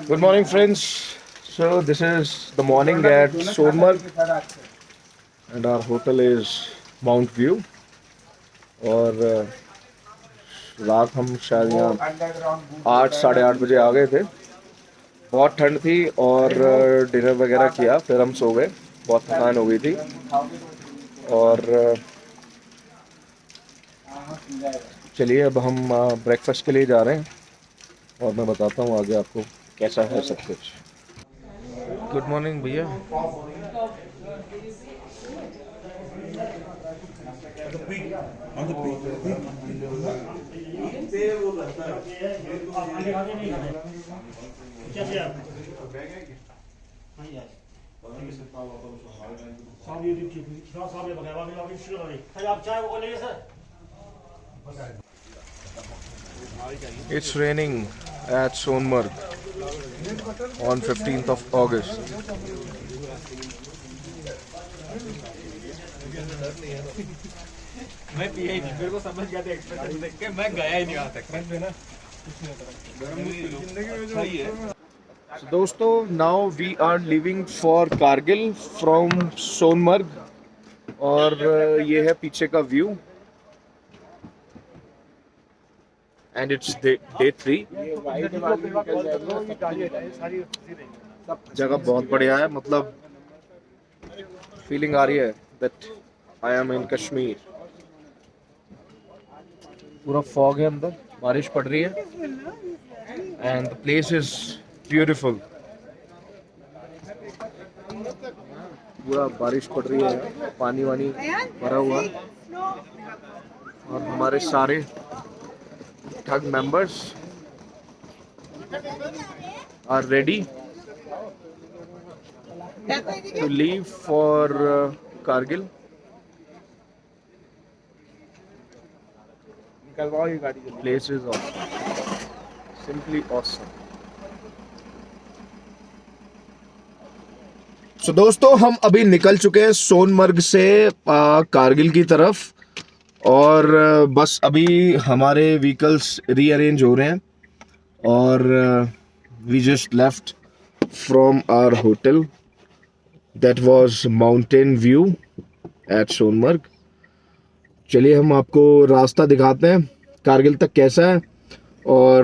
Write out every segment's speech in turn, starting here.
Good morning, friends. So this is the morning at Sonmarg, and our hotel is Mount View. और रात हम शायद यहाँ 8 साढ़े 8 बजे आ गए थे। बहुत ठंड थी और डिनर वगैरह किया, फिर हम सो गए। बहुत थकान हो गई थी और चलिए अब हम ब्रेकफास्ट के लिए जा रहे हैं और मैं बताता हूँ आगे आपको कैसा है सब कुछ। गुड मॉर्निंग भैया। It's raining at Sonmarg on 15th of August. मैं पिया ही नहीं, मेरे को समझ गया था एक्सप्रेशन देख के, मैं गया ही नहीं वहाँ तक। So, दोस्तों, now we are leaving for Kargil from Sonmarg और ये है पीछे का व्यू and it's day 3। जगह बहुत बढ़िया है, मतलब फीलिंग आ रही है that I am in Kashmir। पूरा फॉग है अंदर, बारिश पड़ रही है and the place is beautiful। पूरा बारिश पड़ रही है, पानी वानी भरा हुआ और हमारे सारे ठग members are ready to leave for Kargil। Place is awesome, simply awesome। So दोस्तों, हम अभी निकल चुके हैं सोनमर्ग से कारगिल की तरफ और बस अभी हमारे व्हीकल्स रीअरेंज हो रहे हैं और we just left from our hotel that was mountain view at Sonamarg. चलिए हम आपको रास्ता दिखाते हैं कारगिल तक कैसा है और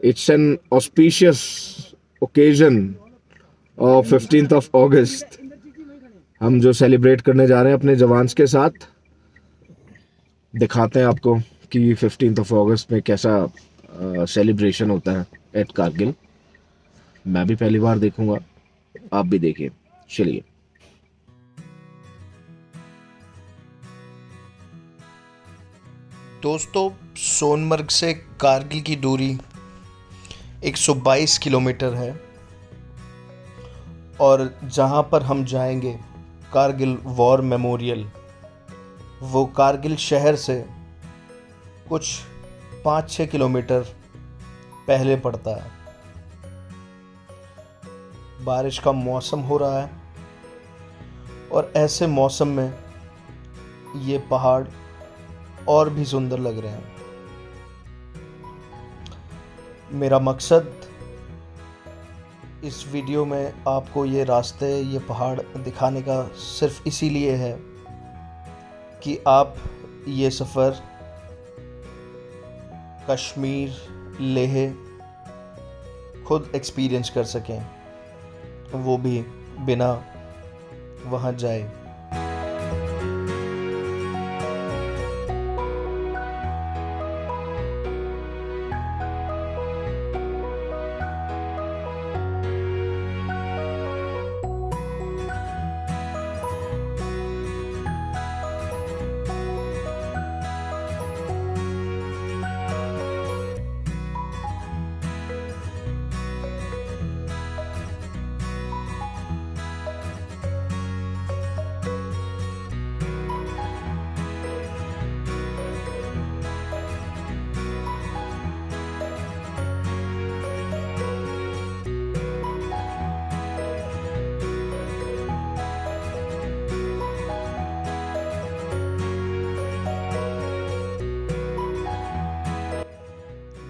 it's an auspicious occasion of 15th of अगस्त। हम जो सेलिब्रेट करने जा रहे हैं अपने जवान्स के साथ, दिखाते हैं आपको कि 15th ऑफ अगस्त में कैसा सेलिब्रेशन होता है एट कारगिल। मैं भी पहली बार देखूंगा, आप भी देखिए। चलिए। दोस्तों, सोनमर्ग से कारगिल की दूरी 122 किलोमीटर है और जहां पर हम जाएंगे कारगिल वॉर मेमोरियल, वो कारगिल शहर से कुछ 5-6 किलोमीटर पहले पड़ता है। बारिश का मौसम हो रहा है और ऐसे मौसम में ये पहाड़ और भी सुंदर लग रहे हैं। मेरा मकसद इस वीडियो में आपको ये रास्ते, ये पहाड़ दिखाने का सिर्फ इसीलिए है कि आप ये सफ़र कश्मीर, लेह खुद एक्सपीरियंस कर सकें, वो भी बिना वहाँ जाए।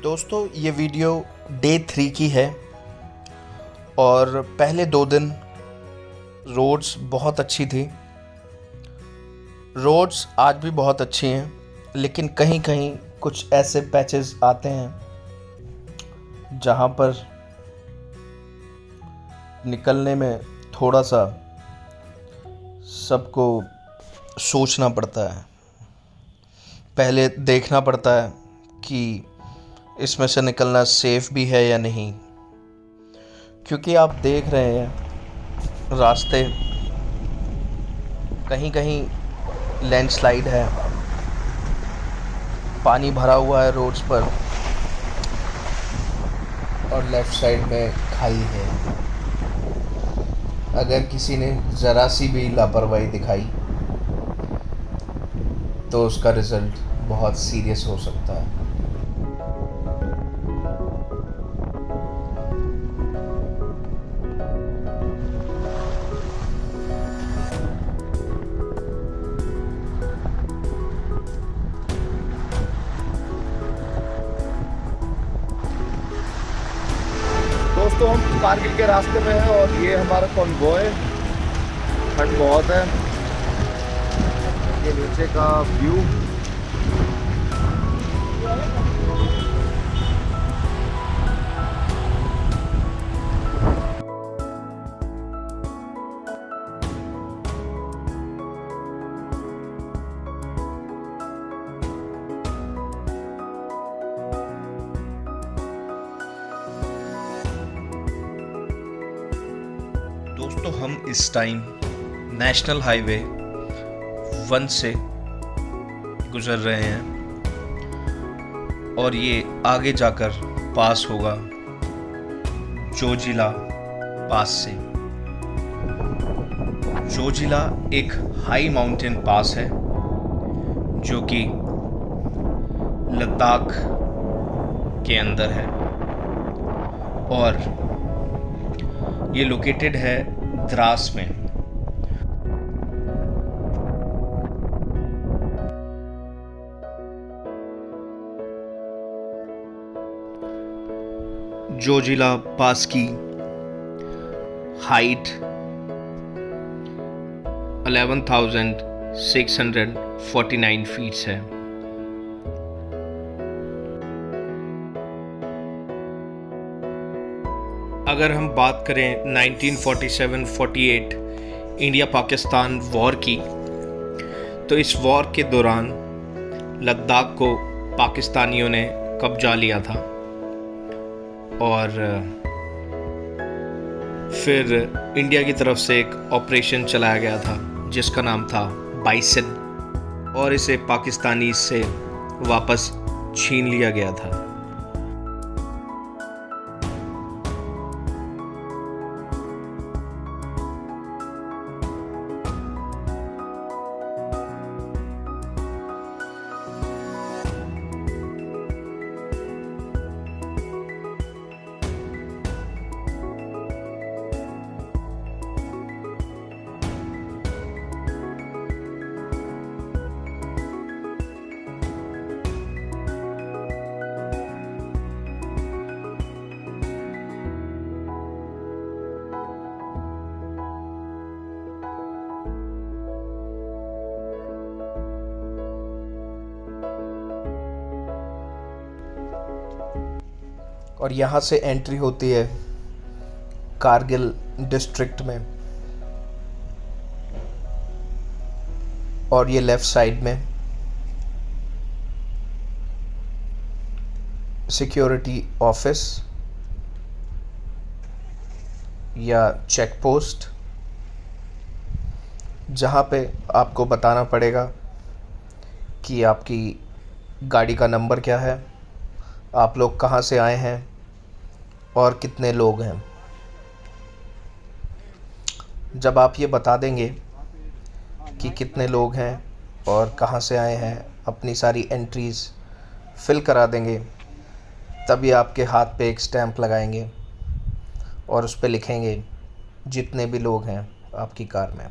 दोस्तों, ये वीडियो डे 3 की है और पहले 2 दिन रोड्स बहुत अच्छी थी। रोड्स आज भी बहुत अच्छी हैं, लेकिन कहीं कहीं कुछ ऐसे पैचेस आते हैं जहाँ पर निकलने में थोड़ा सा सबको सोचना पड़ता है। पहले देखना पड़ता है कि इसमें से निकलना सेफ भी है या नहीं, क्योंकि आप देख रहे हैं रास्ते कहीं कहीं लैंडस्लाइड है, पानी भरा हुआ है रोड्स पर और लेफ़्ट साइड में खाई है। अगर किसी ने ज़रा सी भी लापरवाही दिखाई तो उसका रिज़ल्ट बहुत सीरियस हो सकता है। दोस्तों हम कारगिल के रास्ते में हैं और ये हमारा कॉन्वॉय। ठंड बहुत है। ये नीचे का व्यू। दोस्तों हम इस टाइम नेशनल हाईवे 1 से गुजर रहे हैं और ये आगे जाकर पास होगा जोजिला पास से। जोजिला एक हाई माउंटेन पास है जो कि लद्दाख के अंदर है और ये लोकेटेड है द्रास में। जोजिला पास की हाइट 11,649 फीट्स है। अगर हम बात करें 1947-48 इंडिया पाकिस्तान वॉर की, तो इस वॉर के दौरान लद्दाख को पाकिस्तानियों ने कब्जा लिया था और फिर इंडिया की तरफ से एक ऑपरेशन चलाया गया था जिसका नाम था बाइसन और इसे पाकिस्तानी से वापस छीन लिया गया था। और यहाँ से एंट्री होती है कारगिल डिस्ट्रिक्ट में और ये लेफ़्ट साइड में सिक्योरिटी ऑफिस या चेक पोस्ट, जहाँ पे आपको बताना पड़ेगा कि आपकी गाड़ी का नंबर क्या है, आप लोग कहाँ से आए हैं और कितने लोग हैं। जब आप ये बता देंगे कि कितने लोग हैं और कहाँ से आए हैं, अपनी सारी एंट्रीज़ फिल करा देंगे, तभी आपके हाथ पे एक स्टैंप लगाएंगे और उस पे लिखेंगे जितने भी लोग हैं आपकी कार में।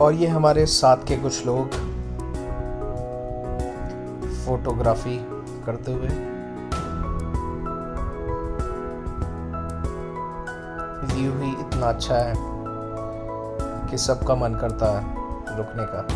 और ये हमारे साथ के कुछ लोग फोटोग्राफी करते हुए। व्यू ही इतना अच्छा है कि सबका मन करता है रुकने का।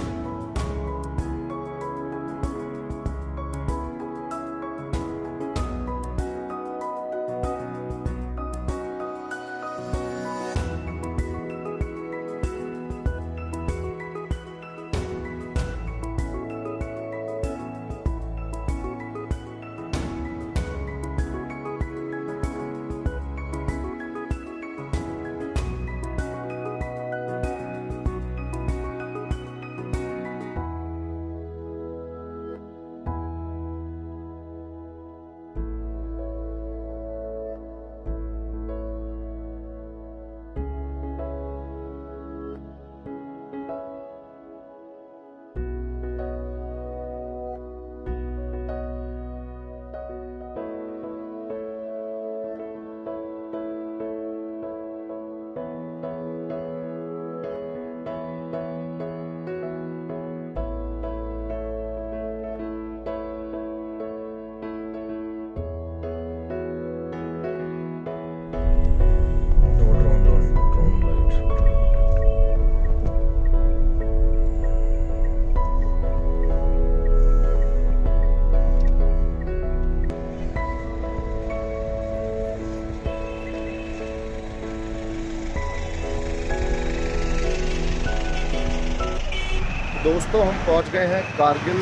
दोस्तों हम पहुंच गए हैं कारगिल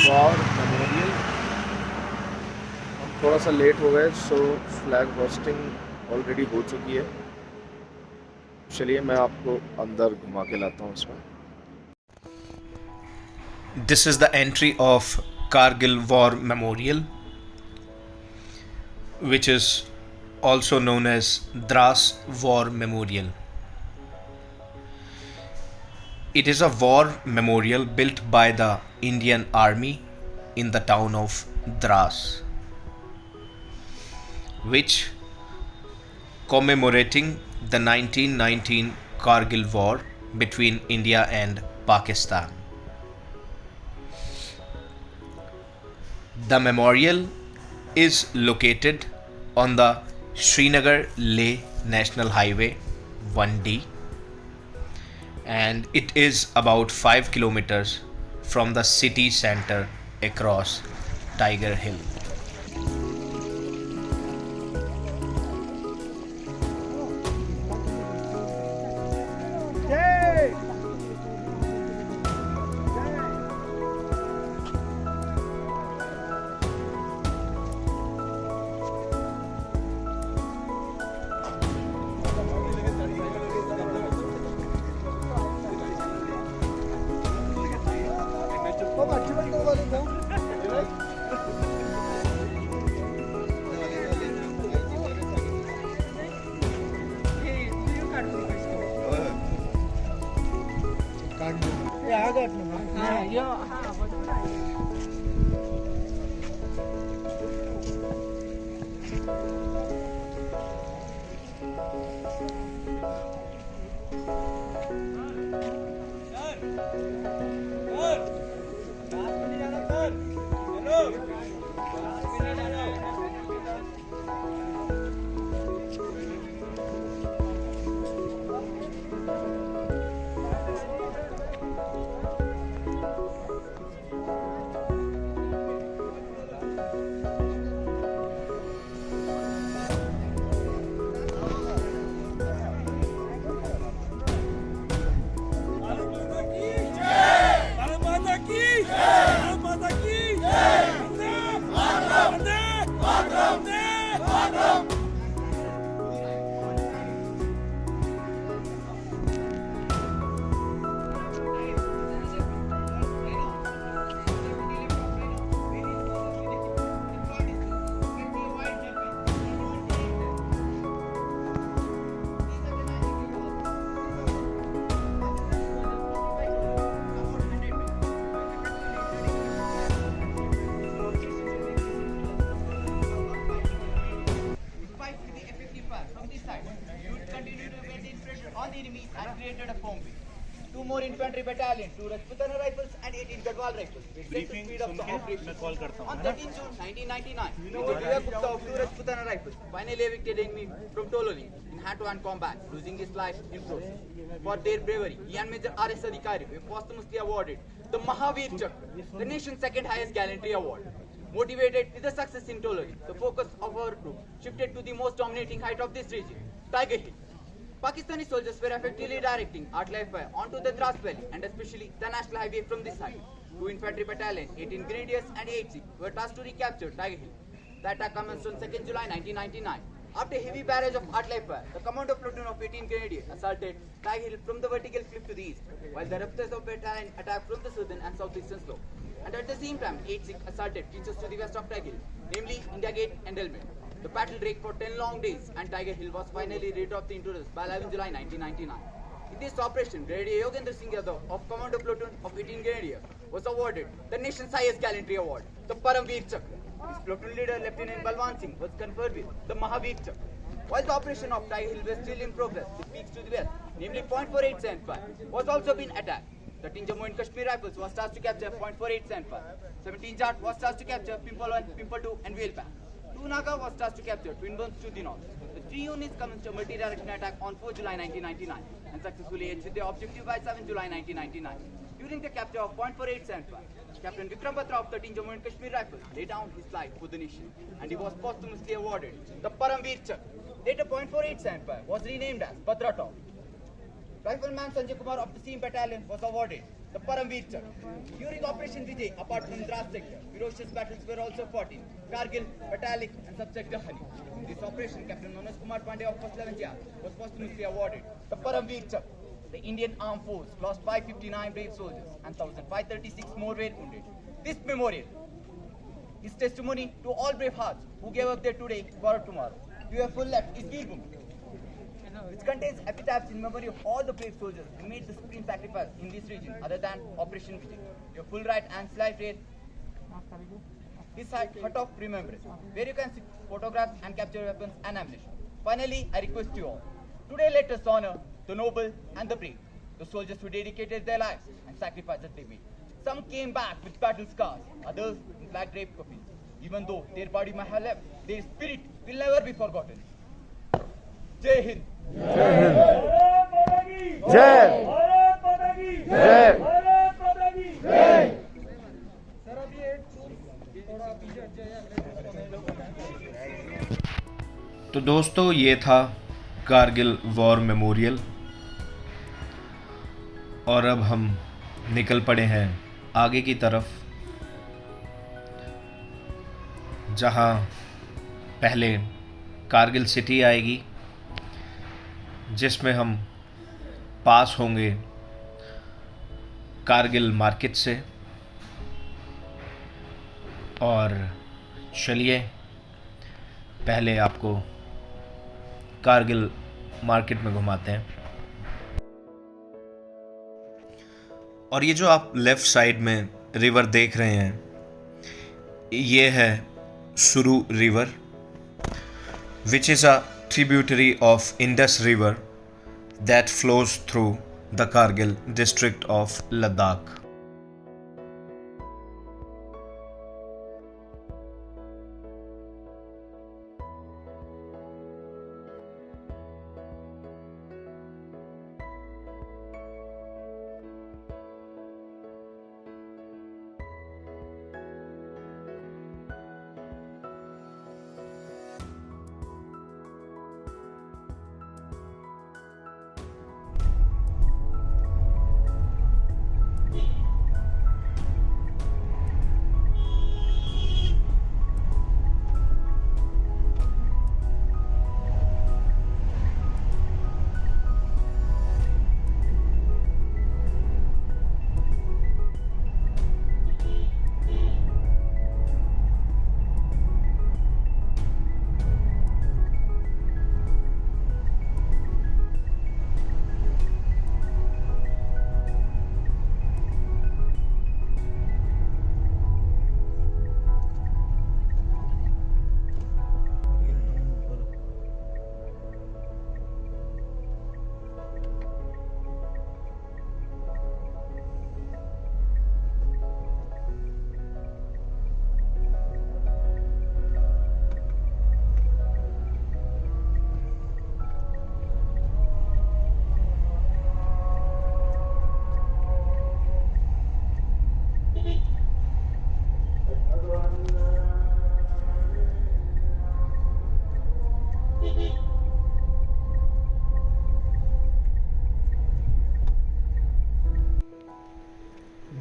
वॉर मेमोरियल। हम थोड़ा सा लेट हो गए, सो फ्लैग होस्टिंग ऑलरेडी हो चुकी है। चलिए मैं आपको अंदर घुमा के लाता हूँ इसमें। This is the entry of Kargil War Memorial, which is also known as Dras War Memorial. It is a war memorial built by the Indian Army in the town of Dras, which commemorating the 1919 Kargil War between India and Pakistan. The memorial is located on the Srinagar-Leh National Highway 1D, and it is about 5 kilometers from the city center across Tiger Hill. Bharat माता की जय। 2 more infantry battalion, 2 Rajputana rifles and 18 Gadwal rifles. It sets the speed of the operation. On 13 June 1999, Major Divya Gupta of 2 Rajputana rifles finally evicted enemy from Tololi in hand-to-hand combat, losing his life in process. For their bravery, he and Major R.S. Adhikari were posthumously awarded the Mahavir Chakra, the nation's second highest gallantry award. Motivated with the success in Tololi, the focus of our group shifted to the most dominating height of this region, Tiger Hill. Pakistani soldiers were effectively directing artillery fire onto the Dras Valley and especially the national highway from this side. 2 infantry battalion, 18 grenadiers and 8 Sikhs were tasked to recapture Tiger Hill. The attack commenced on 2nd July 1999. After a heavy barrage of artillery fire, the commando platoon of 18 grenadiers assaulted Tiger Hill from the vertical cliff to the east, while the Raptors of battalion attacked from the southern and southeastern slope. And at the same time, 8 Sikhs assaulted features to the west of Tiger Hill, namely India Gate and Delmet. The battle raged for 10 long days and Tiger Hill was finally rid of the intruders by 11 July 1999. In this operation, Brigadier Yogendra Singh Yadav of Commando Platoon of 18 Grenadiers was awarded the nation's highest gallantry award, the Paramveer Chakra. His platoon leader, Lieutenant Balwant Singh, was conferred with the Mahavir Chakra. While the operation of Tiger Hill was still in progress, the peaks to the west, namely .4875, was also being attacked. 13 Jammu and Kashmir Rifles was tasked to capture .4875. 17 Jat was tasked to capture Pimple 1, Pimple 2 and Whale 2 Naga was tasked to capture Twin Burns to the north. The 3 units commenced a multi-directional attack on 4 July 1999 and successfully achieved their objective by 7 July 1999. During the capture of .4875, Captain Vikram Batra of 13 Jammu and Kashmir Rifles laid down his life for the nation and he was posthumously awarded the Paramveer Chakra. Later .4875 was renamed as Batra Top. Rifleman Sanjay Kumar of the same battalion was awarded the Paramveer Chakra. During Operation Vijay, apart from Dras sector, ferocious battles were also fought in Kargil, Batalik and subsector Hani. In this operation, Captain Manoj Kumar Pandey of 1st 11th Yard was posthumously awarded the Paramveer Chakra. The Indian Armed Force lost 559 brave soldiers and 1,536 more were wounded. This memorial is testimony to all brave hearts who gave up their today for tomorrow. To your full left is Veer Bhumi, which contains epitaphs in memory of all the brave soldiers who made the supreme sacrifice in this region other than Operation Vijay. Your full right and slight rear is hut of remembrance, where you can see photographs and capture weapons and ammunition. Finally, I request you all, today let us honor the noble and the brave, the soldiers who dedicated their lives and sacrifices they made. Some came back with battle scars, others in flag-draped coffins. Even though their body might have left, their spirit will never be forgotten. Jai Hind. जय जय तो दोस्तों, ये था Kargil war memorial और अब हम निकल पड़े हैं आगे की तरफ, जहां पहले कारगिल सिटी आएगी, जिसमें हम पास होंगे कारगिल मार्केट से। और चलिए पहले आपको कारगिल मार्केट में घुमाते हैं। और ये जो आप लेफ़्ट साइड में रिवर देख रहे हैं, ये है सुरु river, which is a tributary of Indus River that flows through the Kargil district of Ladakh.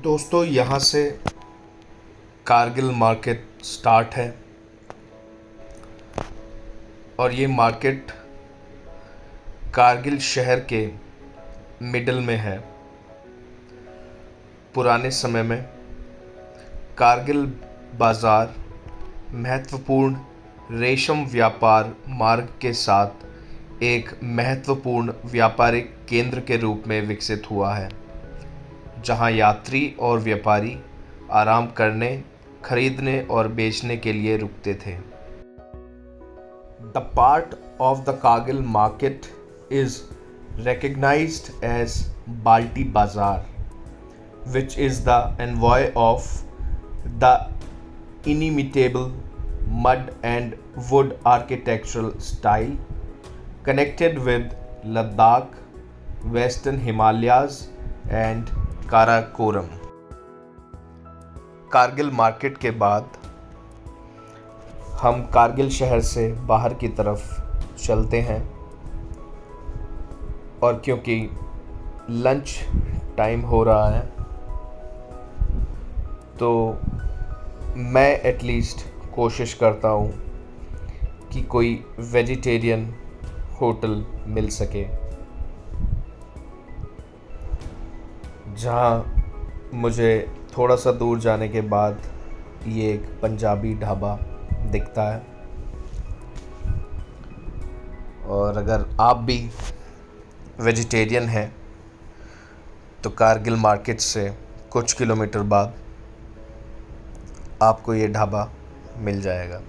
दोस्तों, यहाँ से कारगिल मार्केट स्टार्ट है और ये मार्केट कारगिल शहर के मिडल में है। पुराने समय में कारगिल बाज़ार महत्वपूर्ण रेशम व्यापार मार्ग के साथ एक महत्वपूर्ण व्यापारिक केंद्र के रूप में विकसित हुआ है, जहां यात्री और व्यापारी आराम करने, खरीदने और बेचने के लिए रुकते थे। The part of the Kargil market is recognized as Balti Bazaar, which is the envoy of the inimitable mud and wood architectural style, connected with Ladakh, Western Himalayas and Karakoram. Kargil market के बाद हम कारगिल शहर से बाहर की तरफ चलते हैं और क्योंकि लंच टाइम हो रहा है तो मैं एटलीस्ट कोशिश करता हूँ कि कोई वेजिटेरियन होटल मिल सके जहाँ मुझे थोड़ा सा दूर जाने के बाद ये एक पंजाबी ढाबा दिखता है। और अगर आप भी वेजिटेरियन हैं तो कारगिल मार्केट से कुछ किलोमीटर बाद आपको ये ढाबा मिल जाएगा।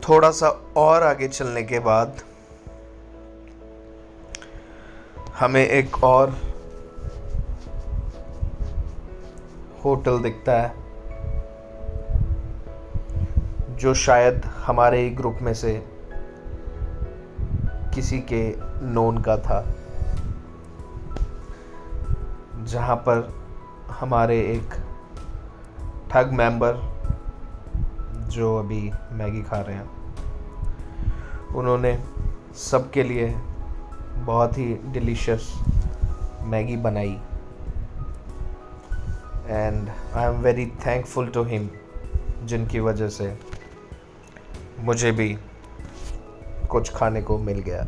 थोड़ा सा और आगे चलने के बाद हमें एक और होटल दिखता है जो शायद हमारे ही ग्रुप में से किसी के नोन का था, जहाँ पर हमारे एक ठग मेंबर जो अभी मैगी खा रहे हैं, उन्होंने सबके लिए बहुत ही डिलीशियस मैगी बनाई and I am very thankful to him, जिनकी वजह से मुझे भी कुछ खाने को मिल गया।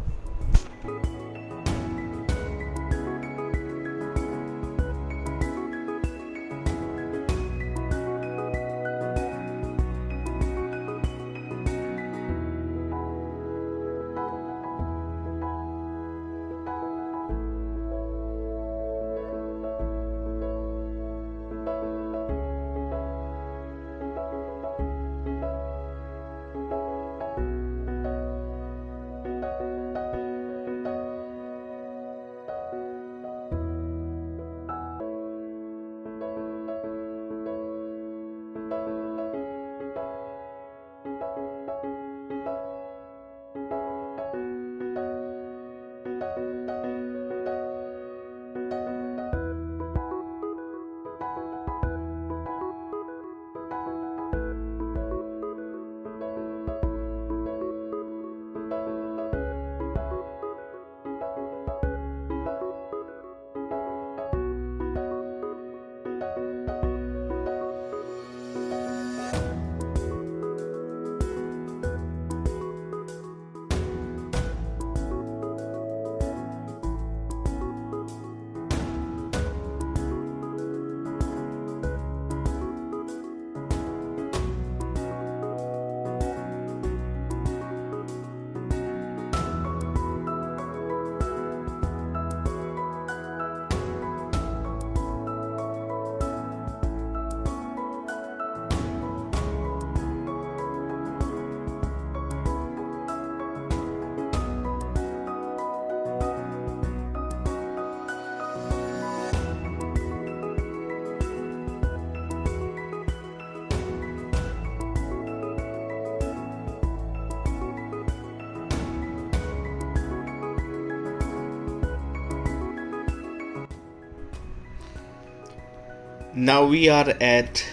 Now we are at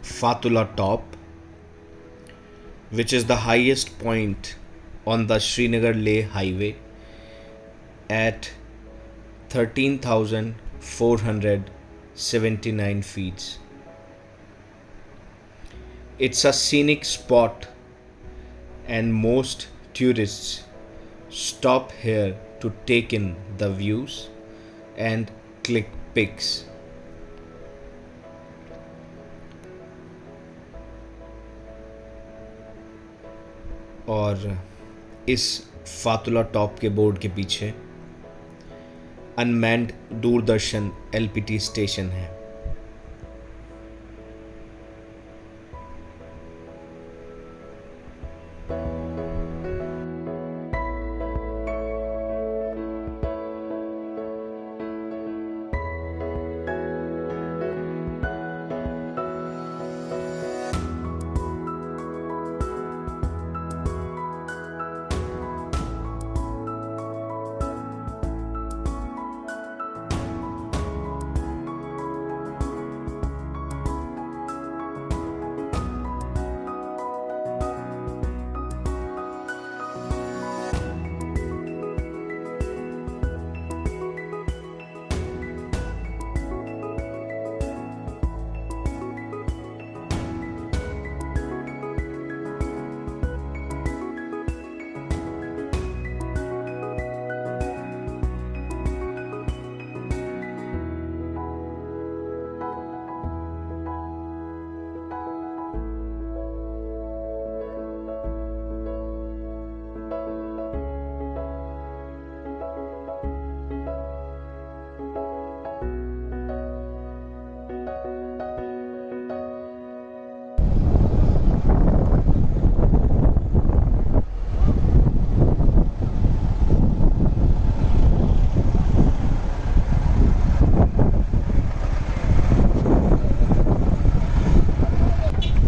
Fatullah Top, which is the highest point on the Srinagar Leh highway at 13,479 feet. It's a scenic spot and most tourists stop here to take in the views and click pics. और इस फातुल्ला top के board के पीछे unmanned Doordarshan LPT station है।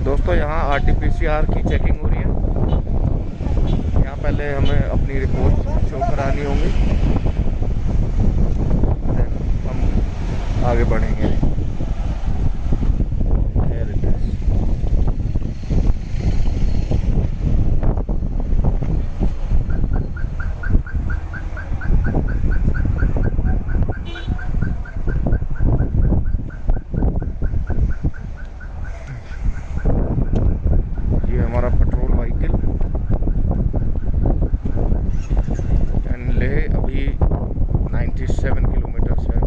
दोस्तों यहाँ RT-PCR की checking हो रही है। यहाँ पहले हमें अपनी रिपोर्ट शो करानी होंगी, देन हम आगे बढ़ेंगे। Here it is. ये हमारा पेट्रोल व्हीकल एंड लेह अभी 97 किलोमीटर्स है।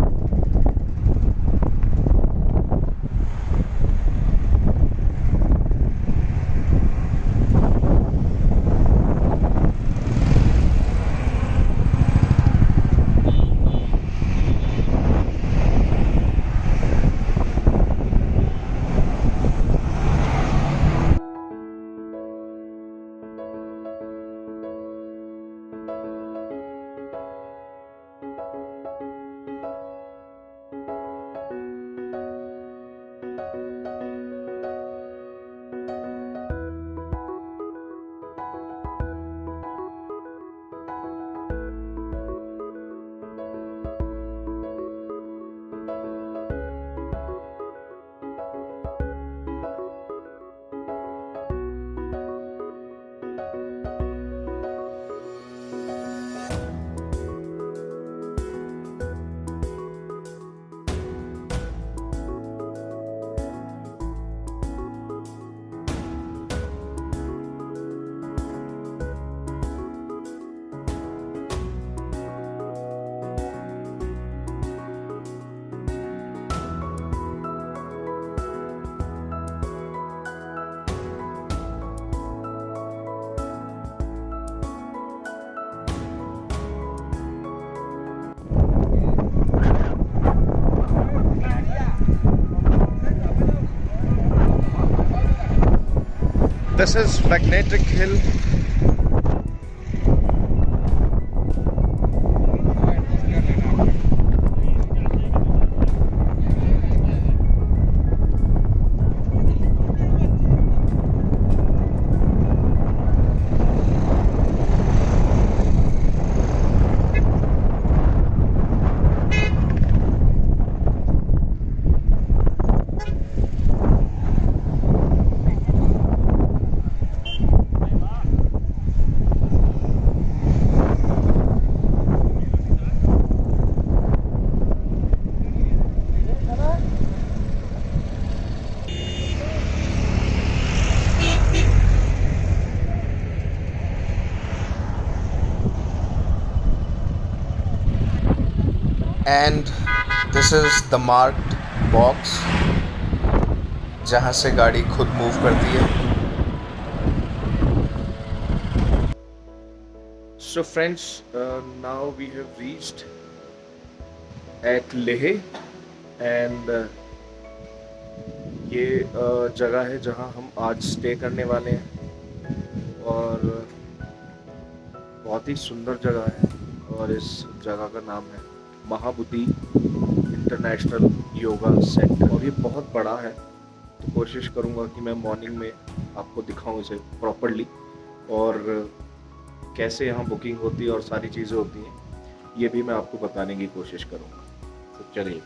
This is Magnetic Hill. And this is the marked box जहाँ से गाड़ी खुद मूव करती है। So friends, now we have reached at Leh and ये जगह है जहाँ हम आज स्टे करने वाले हैं और बहुत ही सुंदर जगह है और इस जगह का नाम है महाबोधि इंटरनेशनल योगा सेंटर और ये बहुत बड़ा है, तो कोशिश करूँगा कि मैं मॉर्निंग में आपको दिखाऊं इसे प्रॉपरली और कैसे यहाँ बुकिंग होती है और सारी चीज़ें होती हैं ये भी मैं आपको बताने की कोशिश करूँगा। तो चलिए।